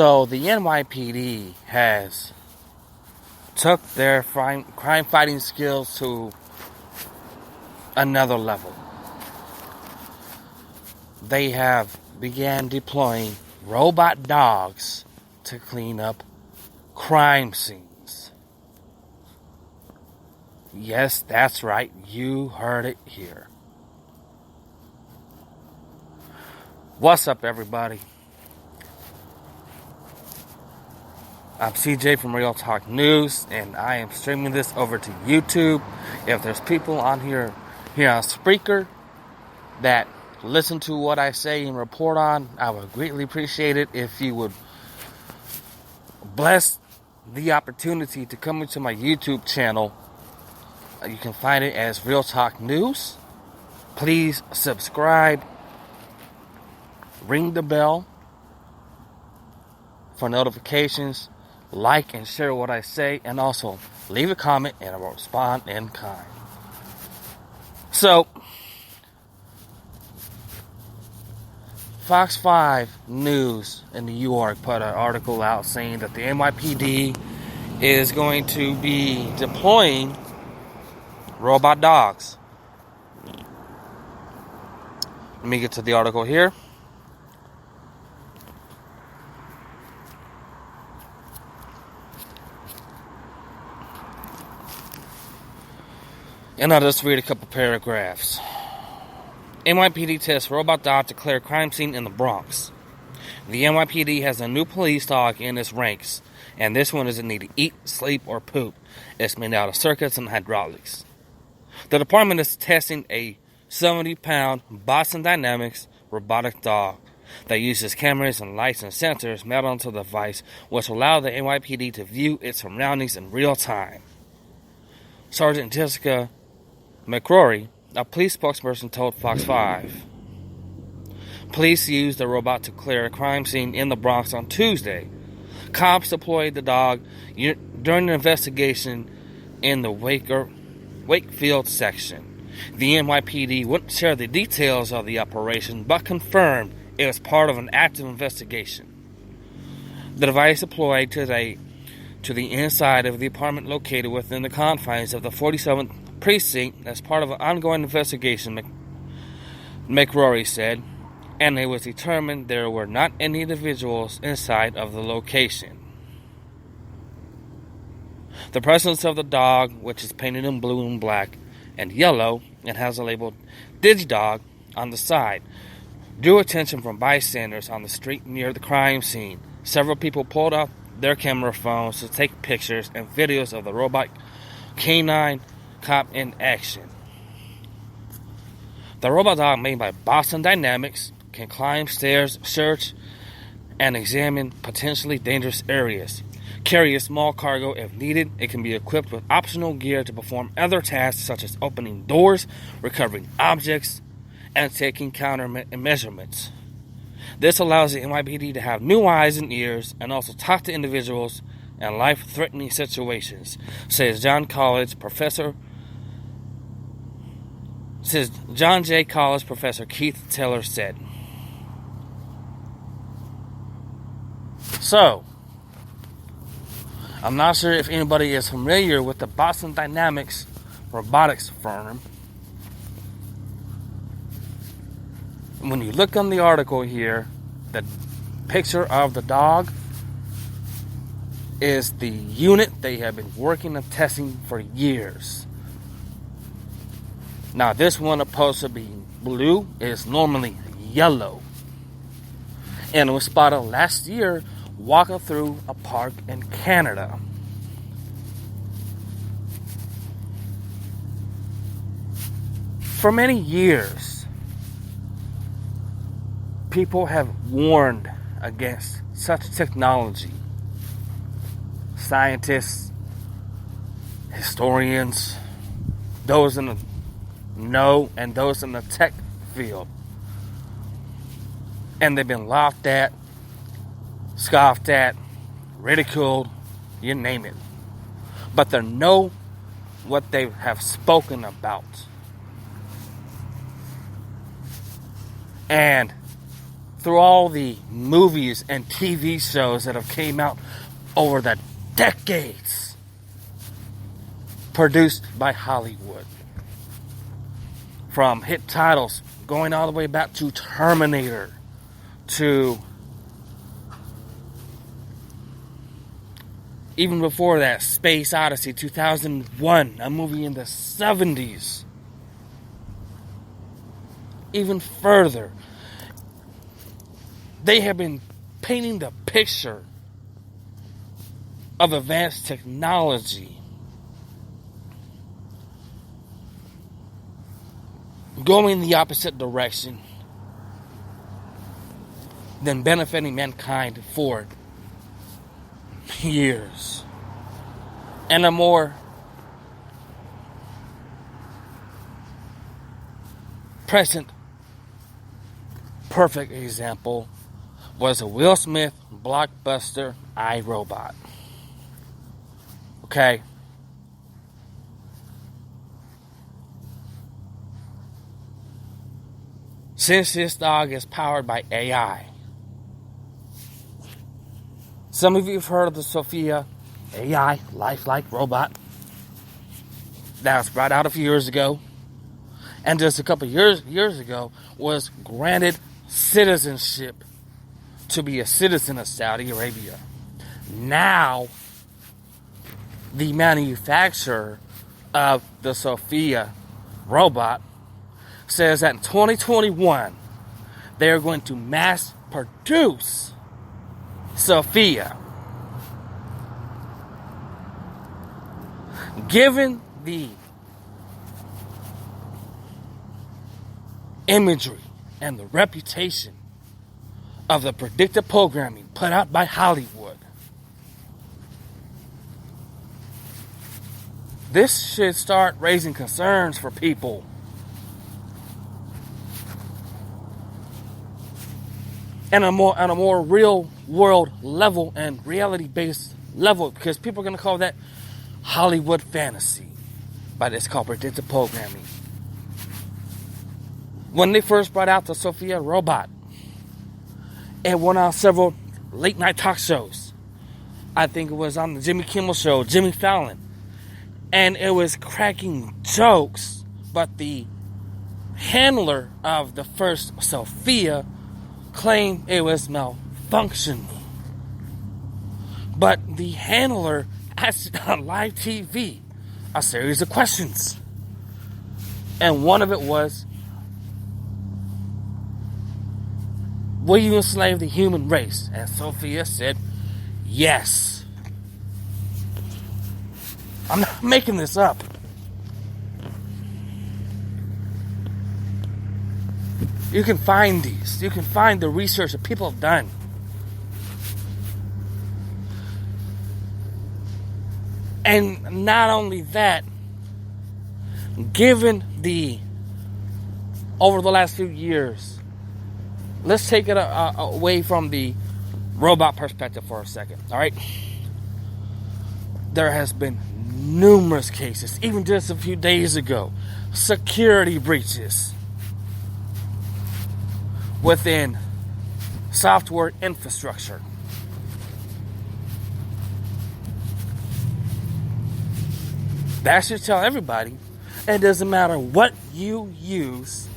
So the NYPD has took their crime fighting skills to another level. They have began deploying robot dogs to clean up crime scenes. Yes, that's right. You heard it here. What's up, everybody? I'm CJ from Real Talk News, and I am streaming this over to YouTube. If there's people on here on Spreaker that listen to what I say and report on, I would greatly appreciate it if you would bless the opportunity to come into my YouTube channel. You can find it as Real Talk News. Please subscribe, ring the bell for notifications, like and share what I say, and also leave a comment and I will respond in kind. So, Fox 5 News in New York put an article out saying that the NYPD is going to be deploying robot dogs. Let me get to the article here. And I'll just read a couple paragraphs. NYPD tests robot dog to clear crime scene in the Bronx. The NYPD has a new police dog in its ranks, and this one doesn't need to eat, sleep, or poop. It's made out of circuits and hydraulics. The department is testing a 70-pound Boston Dynamics robotic dog that uses cameras and lights and sensors mounted onto the device, which allow the NYPD to view its surroundings in real time. Sergeant Jessica McCrory, a police spokesperson, told Fox 5. Police used the robot to clear a crime scene in the Bronx on Tuesday. Cops deployed the dog during an investigation in the Wakefield section. The NYPD wouldn't share the details of the operation, but confirmed it was part of an active investigation. The device deployed to the inside of the apartment located within the confines of the 47th precinct as part of an ongoing investigation, McCrory said, and it was determined there were not any individuals inside of the location. The presence of the dog, which is painted in blue and black and yellow and has a label DigiDog on the side, drew attention from bystanders on the street near the crime scene. Several people pulled out their camera phones to take pictures and videos of the robot canine cop in action. The robot dog, made by Boston Dynamics, can climb stairs, search, and examine potentially dangerous areas. Carry a small cargo if needed. It can be equipped with optional gear to perform other tasks such as opening doors, recovering objects, and taking countermeasurements. This allows the NYPD to have new eyes and ears and also talk to individuals in life-threatening situations, says John Jay College professor Keith Taylor said. So, I'm not sure if anybody is familiar with the Boston Dynamics robotics firm. When you look on the article here, the picture of the dog is the unit they have been working and testing for years. Now, this one supposed to be blue is normally yellow, and it was spotted last year walking through a park in Canada. For many years, people have warned against such technology. Scientists, historians, those in the know, and those in the tech field. And they've been laughed at, scoffed at, ridiculed, you name it. But they know what they have spoken about. And through all the movies and TV shows that have came out over the decades produced by Hollywood. From hit titles going all the way back to Terminator, to even before that, Space Odyssey 2001, a movie in the 70s. Even further, they have been painting the picture of advanced technology, going the opposite direction than benefiting mankind for years. And a more present, perfect example was a Will Smith blockbuster, I, Robot. Okay? Since this dog is powered by AI, some of you have heard of the Sophia AI lifelike robot that was brought out a few years ago, and just a couple years ago was granted citizenship to be a citizen of Saudi Arabia. Now, the manufacturer of the Sophia robot says that in 2021 they are going to mass produce Sophia. Given the imagery and the reputation of the predictive programming put out by Hollywood, this should start raising concerns for people. And on a more real world level and reality based level, because people are going to call that Hollywood fantasy, but it's called predictive programming. When they first brought out the Sophia robot, it went on several late night talk shows. I think it was on the Jimmy Kimmel Show, Jimmy Fallon, and it was cracking jokes, but the handler of the first Sophia claimed it was malfunctioning. But the handler asked on live TV a series of questions. And one of it was, will you enslave the human race? And Sophia said, yes. I'm not making this up. You can find these. You can find the research that people have done. And not only that, given over the last few years, let's take it away from the robot perspective for a second, all right? There has been numerous cases, even just a few days ago, security breaches within software infrastructure. That should tell everybody it doesn't matter what you use,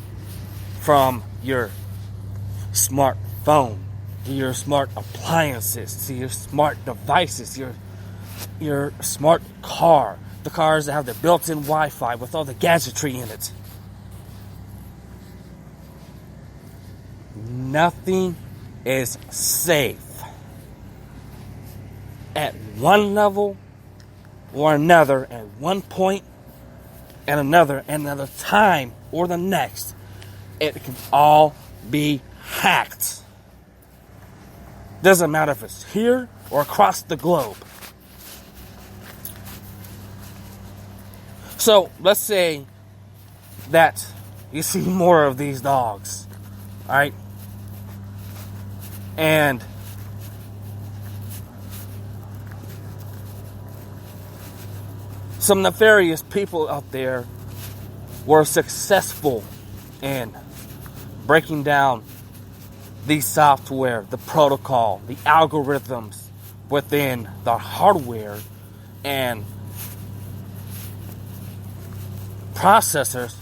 from your smartphone to your smart appliances to your smart devices, your smart car, the cars that have the built-in Wi-Fi with all the gadgetry in it. Nothing is safe at one level or another, at one point and another time or the next. It can all be hacked. Doesn't matter if it's here or across the globe. So let's say that you see more of these dogs, all right? And some nefarious people out there were successful in breaking down the software, the protocol, the algorithms within the hardware and processors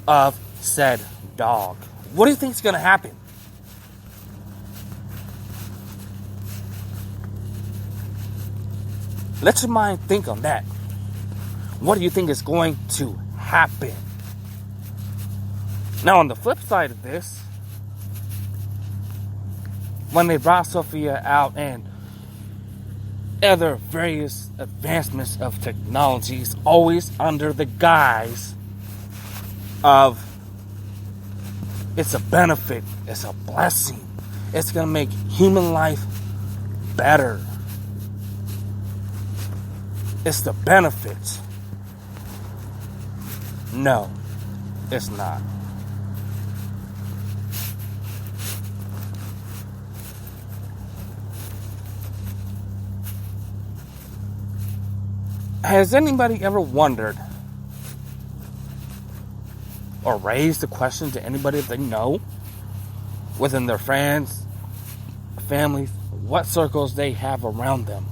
of said dog. What do you think is going to happen? Let your mind think on that. What do you think is going to happen? Now, on the flip side of this, when they brought Sophia out and other various advancements of technologies, always under the guise of it's a benefit, it's a blessing, it's going to make human life better. It's the benefit. No, it's not. Has anybody ever wondered or raised the question to anybody that they know within their friends, families, what circles they have around them?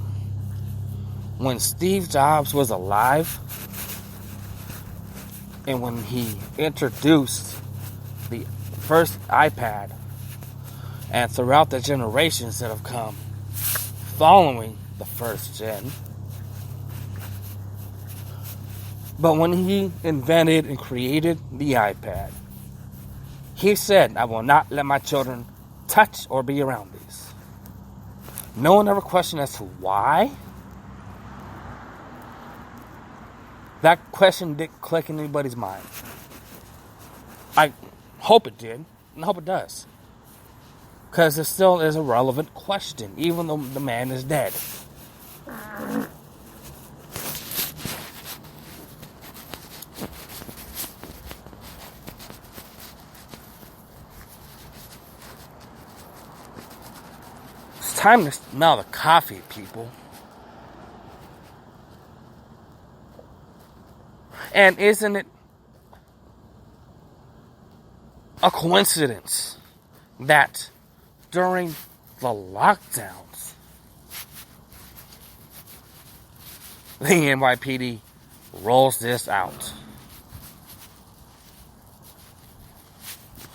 When Steve Jobs was alive and when he introduced the first iPad, and throughout the generations that have come following the first gen, but when he invented and created the iPad, he said, I will not let my children touch or be around these. No one ever questioned as to why. That question didn't click in anybody's mind. I hope it did, and I hope it does. Because it still is a relevant question, even though the man is dead. It's time to smell the coffee, people. And isn't it a coincidence that during the lockdowns, the NYPD rolls this out?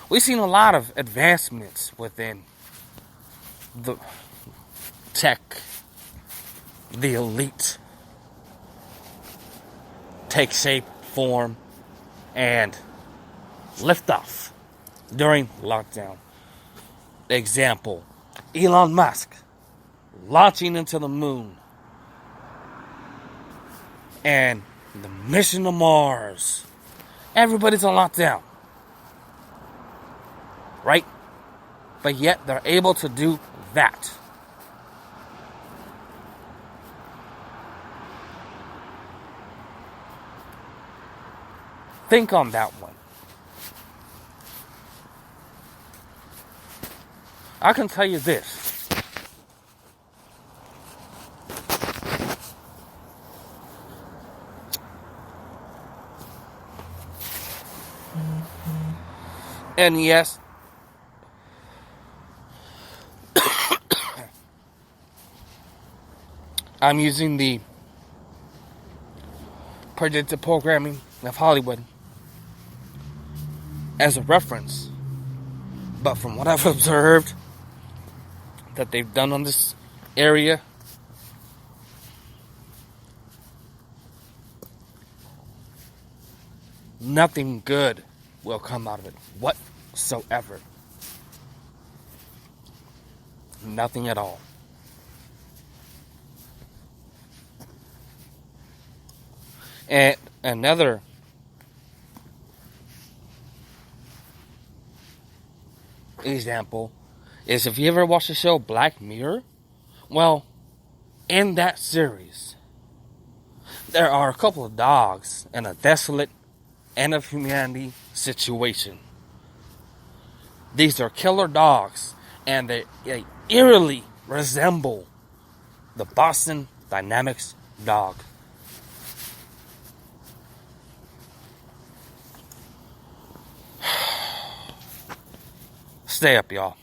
We've seen a lot of advancements within the tech, the elite, take shape, form, and lift off during lockdown. Example, Elon Musk launching into the moon and the mission to Mars. Everybody's on lockdown, right? But yet they're able to do that. Think on that one. I can tell you this. And yes, I'm using the predictive programming of Hollywood as a reference, but from what I've observed that they've done on this area, nothing good will come out of it whatsoever. Nothing at all. And another example is, if you ever watch the show Black Mirror, well, in that series, there are a couple of dogs in a desolate end of humanity situation. These are killer dogs, and they eerily resemble the Boston Dynamics dog. Stay up, y'all.